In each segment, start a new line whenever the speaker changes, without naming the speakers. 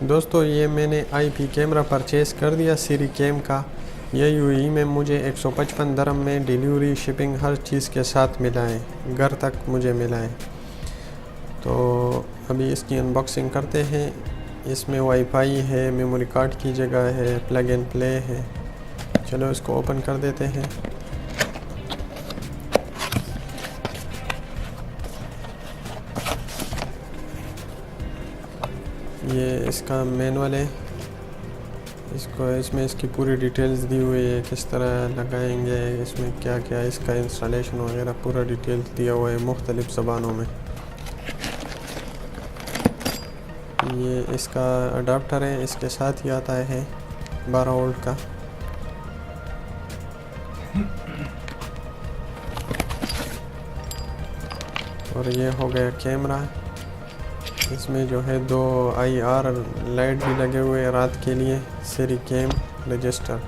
दोस्तों ये मैंने आईपी कैमरा परचेज़ कर दिया Sricam का। ये यूएई में मुझे 155 दिरहम में डिलीवरी शिपिंग हर चीज़ के साथ मिला है, घर तक मुझे मिला है। तो अभी इसकी अनबॉक्सिंग करते हैं। इसमें वाईफाई है, मेमोरी कार्ड की जगह है, प्लग एंड प्ले है। चलो इसको ओपन कर देते हैं। ये इसका मैनुअल है। इसमें इसकी पूरी डिटेल्स दी हुई है, किस तरह लगाएंगे, इसमें क्या क्या इसका इंस्टॉलेशन वगैरह पूरा डिटेल्स दिया हुआ है मुख्तलिफ़ ज़बानों में। ये इसका अडाप्टर है, इसके साथ ही आता है 12 वोल्ट का। और ये हो गया कैमरा। इसमें जो है 2 IR लाइट भी लगे हुए हैं रात के लिए। Sricam रजिस्टर,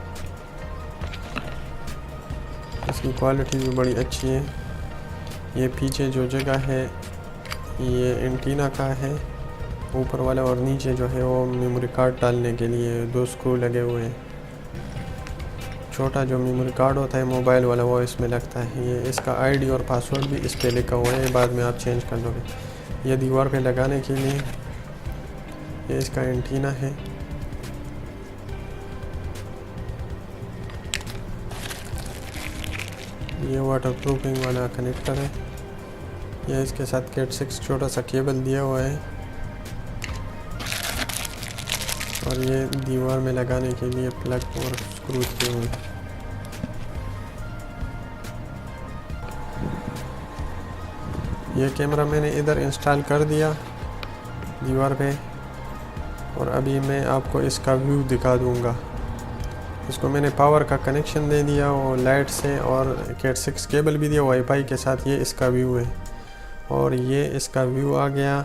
इसकी क्वालिटी भी बड़ी अच्छी है। ये पीछे जो जगह है ये एंटीना का है ऊपर वाला, और नीचे जो है वो मेमोरी कार्ड डालने के लिए 2 स्क्रू लगे हुए हैं। छोटा जो मेमोरी कार्ड होता है मोबाइल वाला वो इसमें लगता है। ये इसका आईडी और पासवर्ड भी इस पे लिखा हुआ है, बाद में आप चेंज कर लोगे। ये दीवार पे लगाने के लिए ये इसका एंटीना है। ये वाटरप्रूफिंग वाला कनेक्टर है। ये इसके साथ Cat 6 छोटा सा केबल दिया हुआ है, और ये दीवार में लगाने के लिए प्लग और स्क्रू दिए हुए हैं। ये कैमरा मैंने इधर इंस्टॉल कर दिया दीवार पे, और अभी मैं आपको इसका व्यू दिखा दूंगा। इसको मैंने पावर का कनेक्शन दे दिया और लाइट से, और Cat 6 केबल भी दिया वाईफाई के साथ। ये इसका व्यू है, और ये इसका व्यू आ गया।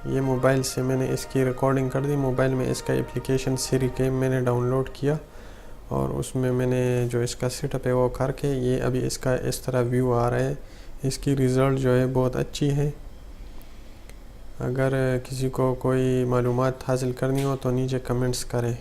ये मोबाइल से मैंने इसकी रिकॉर्डिंग कर दी। मोबाइल में इसका एप्लीकेशन Sricam मैंने डाउनलोड किया, और उसमें मैंने जो इसका सेटअप है वो करके ये अभी इसका इस तरह व्यू आ रहा है। इसकी रिज़ल्ट जो है बहुत अच्छी है। अगर किसी को कोई मालूमात हासिल करनी हो तो नीचे कमेंट्स करें।